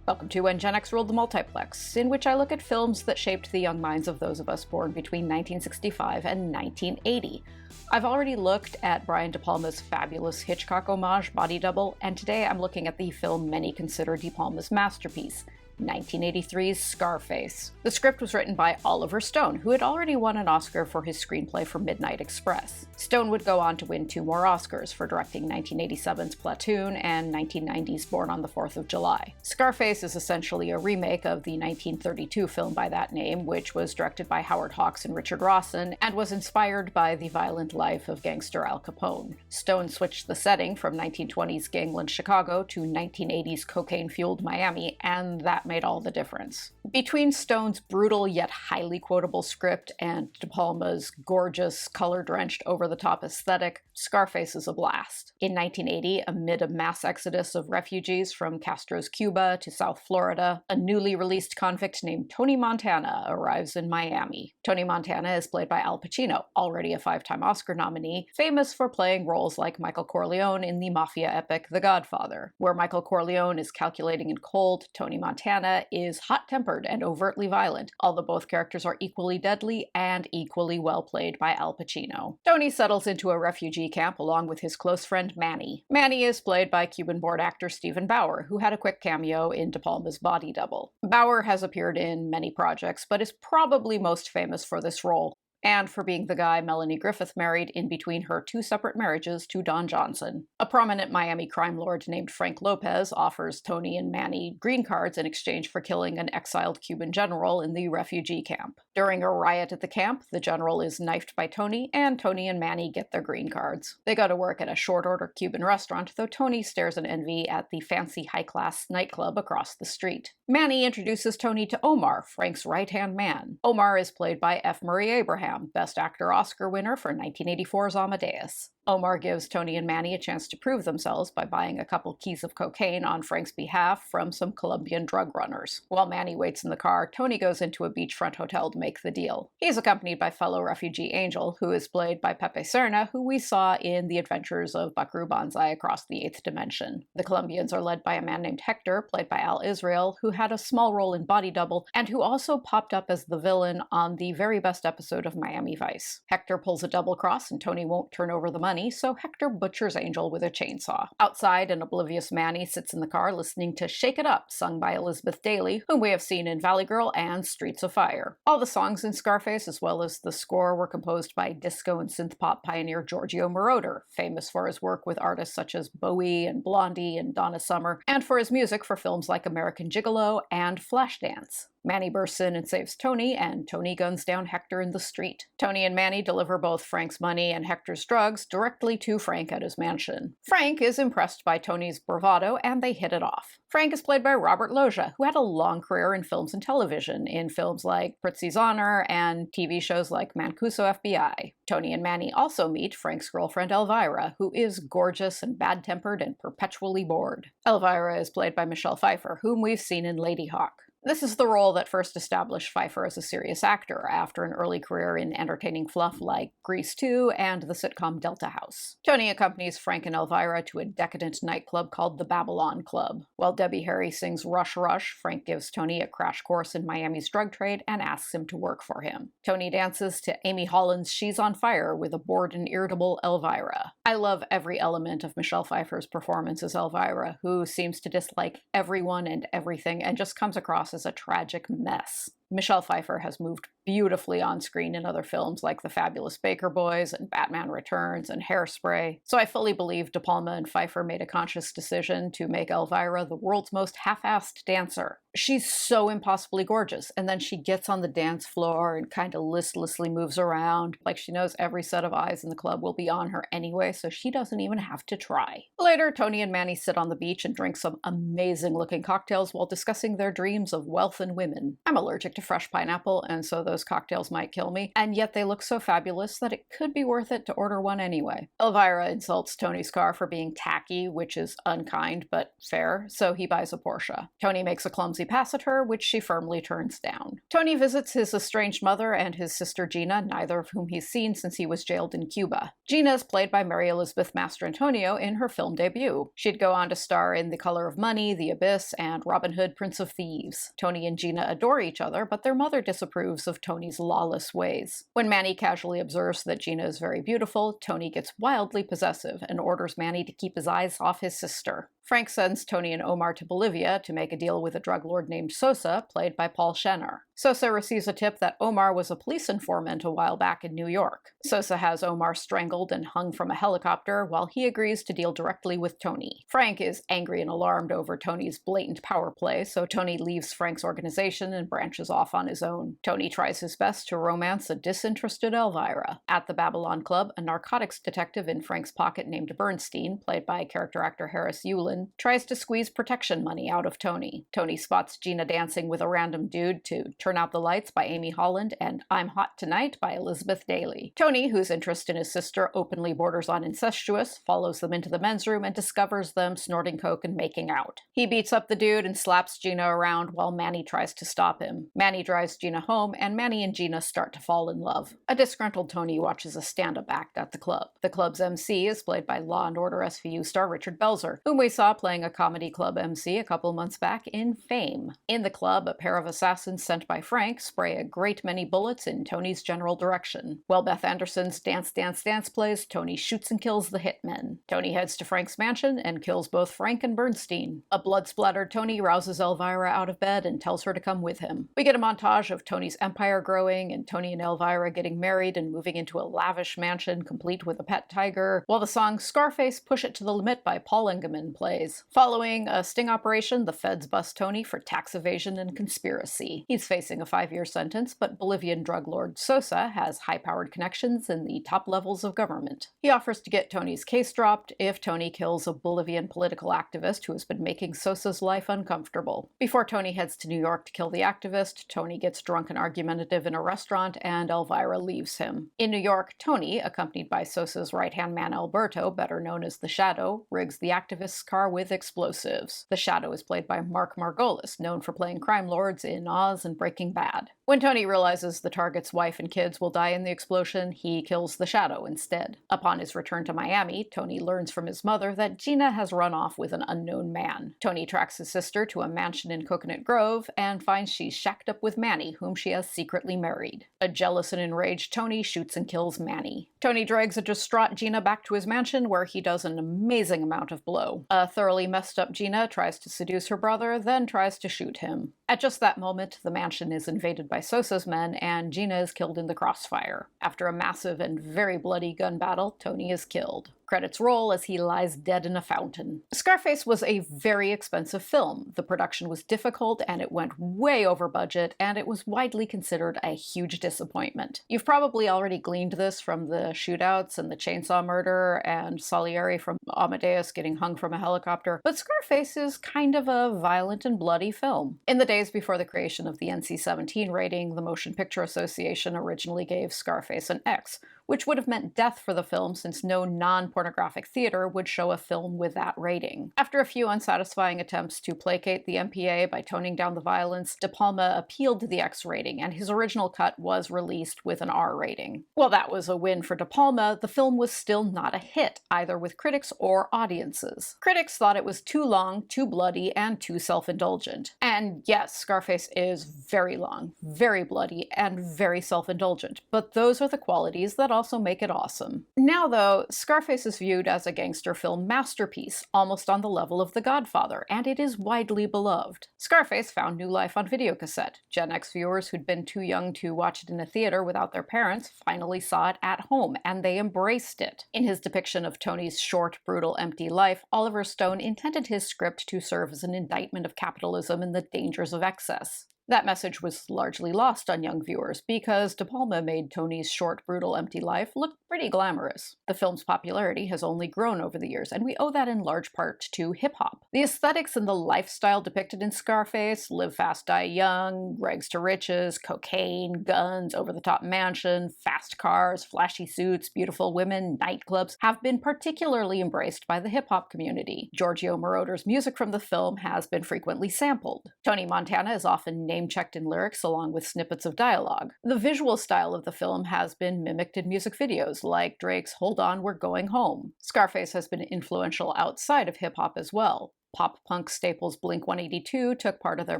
Welcome to When Gen X Ruled the Multiplex, in which I look at films that shaped the young minds of those of us born between 1965 and 1980. I've already looked at Brian De Palma's fabulous Hitchcock homage, Body Double, and today I'm looking at the film many consider De Palma's masterpiece, 1983's Scarface. The script was written by Oliver Stone, who had already won an Oscar for his screenplay for Midnight Express. Stone would go on to win 2 more Oscars for directing 1987's Platoon and 1990's Born on the 4th of July. Scarface is essentially a remake of the 1932 film by that name, which was directed by Howard Hawks and Richard Rawson, and was inspired by the violent life of gangster Al Capone. Stone switched the setting from 1920s gangland Chicago to 1980s cocaine-fueled Miami, and that made all the difference. Between Stone's brutal yet highly quotable script and De Palma's gorgeous, color-drenched, over-the-top aesthetic, Scarface is a blast. In 1980, amid a mass exodus of refugees from Castro's Cuba to South Florida, a newly released convict named Tony Montana arrives in Miami. Tony Montana is played by Al Pacino, already a 5-time Oscar nominee, famous for playing roles like Michael Corleone in the mafia epic The Godfather. Where Michael Corleone is calculating and cold, Tony Montana is hot-tempered and overtly violent, although both characters are equally deadly and equally well played by Al Pacino. Tony settles into a refugee camp along with his close friend Manny. Manny is played by Cuban-born actor Stephen Bauer, who had a quick cameo in De Palma's Body Double. Bauer has appeared in many projects, but is probably most famous for this role, and for being the guy Melanie Griffith married in between her 2 separate marriages to Don Johnson. A prominent Miami crime lord named Frank Lopez offers Tony and Manny green cards in exchange for killing an exiled Cuban general in the refugee camp. During a riot at the camp, the general is knifed by Tony, and Tony and Manny get their green cards. They go to work at a short-order Cuban restaurant, though Tony stares in envy at the fancy high-class nightclub across the street. Manny introduces Tony to Omar, Frank's right-hand man. Omar is played by F. Murray Abraham, Best Actor Oscar winner for 1984's Amadeus. Omar gives Tony and Manny a chance to prove themselves by buying a couple keys of cocaine on Frank's behalf from some Colombian drug runners. While Manny waits in the car, Tony goes into a beachfront hotel to make the deal. He's accompanied by fellow refugee Angel, who is played by Pepe Serna, who we saw in The Adventures of Buckaroo Banzai Across the Eighth Dimension. The Colombians are led by a man named Hector, played by Al Israel, who had a small role in Body Double, and who also popped up as the villain on the very best episode of Miami Vice. Hector pulls a double cross and Tony won't turn over the money, so Hector butchers Angel with a chainsaw. Outside, an oblivious Manny sits in the car listening to Shake It Up, sung by Elizabeth Daily, whom we have seen in Valley Girl and Streets of Fire. All the songs in Scarface, as well as the score, were composed by disco and synth-pop pioneer Giorgio Moroder, famous for his work with artists such as Bowie and Blondie and Donna Summer, and for his music for films like American Gigolo and Flashdance. Manny bursts in and saves Tony, and Tony guns down Hector in the street. Tony and Manny deliver both Frank's money and Hector's drugs directly to Frank at his mansion. Frank is impressed by Tony's bravado, and they hit it off. Frank is played by Robert Loggia, who had a long career in films and television, in films like Prizzi's Honor and TV shows like Mancuso FBI. Tony and Manny also meet Frank's girlfriend Elvira, who is gorgeous and bad-tempered and perpetually bored. Elvira is played by Michelle Pfeiffer, whom we've seen in Lady Hawk. This is the role that first established Pfeiffer as a serious actor after an early career in entertaining fluff like Grease 2 and the sitcom Delta House. Tony accompanies Frank and Elvira to a decadent nightclub called the Babylon Club. While Debbie Harry sings Rush Rush, Frank gives Tony a crash course in Miami's drug trade and asks him to work for him. Tony dances to Amy Holland's She's on Fire with a bored and irritable Elvira. I love every element of Michelle Pfeiffer's performance as Elvira, who seems to dislike everyone and everything and just comes across as a tragic mess. Michelle Pfeiffer has moved beautifully on screen in other films like The Fabulous Baker Boys and Batman Returns and Hairspray, so I fully believe De Palma and Pfeiffer made a conscious decision to make Elvira the world's most half-assed dancer. She's so impossibly gorgeous, and then she gets on the dance floor and kind of listlessly moves around, like she knows every set of eyes in the club will be on her anyway, so she doesn't even have to try. Later, Tony and Manny sit on the beach and drink some amazing-looking cocktails while discussing their dreams of wealth and women. I'm allergic to fresh pineapple, and so those those cocktails might kill me, and yet they look so fabulous that it could be worth it to order one anyway. Elvira insults Tony's car for being tacky, which is unkind but fair, so he buys a Porsche. Tony makes a clumsy pass at her, which she firmly turns down. Tony visits his estranged mother and his sister Gina, neither of whom he's seen since he was jailed in Cuba. Gina is played by Mary Elizabeth Mastrantonio in her film debut. She'd go on to star in The Color of Money, The Abyss, and Robin Hood, Prince of Thieves. Tony and Gina adore each other, but their mother disapproves of Tony's lawless ways. When Manny casually observes that Gina is very beautiful, Tony gets wildly possessive and orders Manny to keep his eyes off his sister. Frank sends Tony and Omar to Bolivia to make a deal with a drug lord named Sosa, played by Paul Schenner. Sosa receives a tip that Omar was a police informant a while back in New York. Sosa has Omar strangled and hung from a helicopter while he agrees to deal directly with Tony. Frank is angry and alarmed over Tony's blatant power play, so Tony leaves Frank's organization and branches off on his own. Tony tries his best to romance a disinterested Elvira. At the Babylon Club, a narcotics detective in Frank's pocket named Bernstein, played by character actor Harris Yulin, tries to squeeze protection money out of Tony. Tony spots Gina dancing with a random dude to Turn Out the Lights by Amy Holland and I'm Hot Tonight by Elizabeth Daily. Tony, whose interest in his sister openly borders on incestuous, follows them into the men's room and discovers them snorting coke and making out. He beats up the dude and slaps Gina around while Manny tries to stop him. Manny drives Gina home and Manny and Gina start to fall in love. A disgruntled Tony watches a stand-up act at the club. The club's MC is played by Law & Order SVU star Richard Belzer, whom we saw playing a comedy club MC a couple months back in Fame. In the club, a pair of assassins sent by Frank spray a great many bullets in Tony's general direction. While Beth Anderson's Dance Dance Dance plays, Tony shoots and kills the hitmen. Tony heads to Frank's mansion and kills both Frank and Bernstein. A blood-splattered Tony rouses Elvira out of bed and tells her to come with him. We get a montage of Tony's empire growing and Tony and Elvira getting married and moving into a lavish mansion complete with a pet tiger, while the song Scarface Push It to the Limit by Paul Engelman plays. Following a sting operation, the feds bust Tony for tax evasion and conspiracy. He's facing a 5-year sentence, but Bolivian drug lord Sosa has high-powered connections in the top levels of government. He offers to get Tony's case dropped if Tony kills a Bolivian political activist who has been making Sosa's life uncomfortable. Before Tony heads to New York to kill the activist, Tony gets drunk and argumentative in a restaurant, and Elvira leaves him. In New York, Tony, accompanied by Sosa's right-hand man Alberto, better known as the Shadow, rigs the activist's car with explosives. The Shadow is played by Mark Margolis, known for playing crime lords in Oz and Breaking Bad. When Tony realizes the target's wife and kids will die in the explosion, he kills the Shadow instead. Upon his return to Miami, Tony learns from his mother that Gina has run off with an unknown man. Tony tracks his sister to a mansion in Coconut Grove and finds she's shacked up with Manny, whom she has secretly married. A jealous and enraged Tony shoots and kills Manny. Tony drags a distraught Gina back to his mansion where he does an amazing amount of blow. A thoroughly messed up Gina tries to seduce her brother, then tries to shoot him. At just that moment, the mansion is invaded by Sosa's men, and Gina is killed in the crossfire. After a massive and very bloody gun battle, Tony is killed. Credits roll as he lies dead in a fountain. Scarface was a very expensive film. The production was difficult, and it went way over budget, and it was widely considered a huge disappointment. You've probably already gleaned this from the shootouts and the chainsaw murder, and Salieri from Amadeus getting hung from a helicopter, but Scarface is kind of a violent and bloody film. In the days before the creation of the NC-17 rating, the Motion Picture Association originally gave Scarface an X, which would have meant death for the film since no non-pornographic theater would show a film with that rating. After a few unsatisfying attempts to placate the MPA by toning down the violence, De Palma appealed to the X rating, and his original cut was released with an R rating. While that was a win for De Palma, the film was still not a hit, either with critics or audiences. Critics thought it was too long, too bloody, and too self-indulgent. And yes, Scarface is very long, very bloody, and very self-indulgent, but those are the qualities that also make it awesome. Now though, Scarface is viewed as a gangster film masterpiece, almost on the level of The Godfather, and it is widely beloved. Scarface found new life on videocassette. Gen X viewers who'd been too young to watch it in a theater without their parents finally saw it at home, and they embraced it. In his depiction of Tony's short, brutal, empty life, Oliver Stone intended his script to serve as an indictment of capitalism and the dangers of excess. That message was largely lost on young viewers because De Palma made Tony's short, brutal, empty life look pretty glamorous. The film's popularity has only grown over the years, and we owe that in large part to hip-hop. The aesthetics and the lifestyle depicted in Scarface, live fast, die young, rags to riches, cocaine, guns, over-the-top mansion, fast cars, flashy suits, beautiful women, nightclubs, have been particularly embraced by the hip-hop community. Giorgio Moroder's music from the film has been frequently sampled. Tony Montana is often name-checked in lyrics along with snippets of dialogue. The visual style of the film has been mimicked in music videos, like Drake's Hold On, We're Going Home. Scarface has been influential outside of hip-hop as well. Pop-punk staples Blink-182 took part of their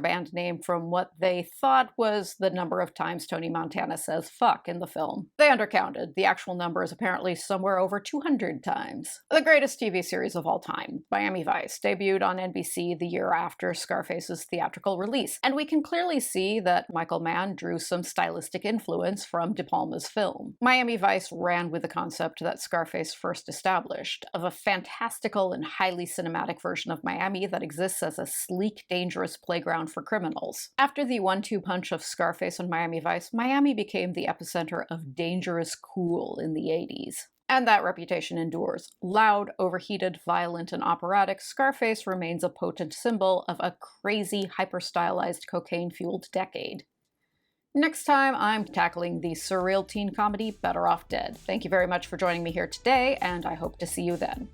band name from what they thought was the number of times Tony Montana says fuck in the film. They undercounted. The actual number is apparently somewhere over 200 times. The greatest TV series of all time, Miami Vice, debuted on NBC the year after Scarface's theatrical release, and we can clearly see that Michael Mann drew some stylistic influence from De Palma's film. Miami Vice ran with the concept that Scarface first established, of a fantastical and highly cinematic version of Miami that exists as a sleek, dangerous playground for criminals. After the 1-2 punch of Scarface and Miami Vice, Miami became the epicenter of dangerous cool in the 80s. And that reputation endures. Loud, overheated, violent, and operatic, Scarface remains a potent symbol of a crazy, hyper-stylized, cocaine-fueled decade. Next time, I'm tackling the surreal teen comedy Better Off Dead. Thank you very much for joining me here today, and I hope to see you then.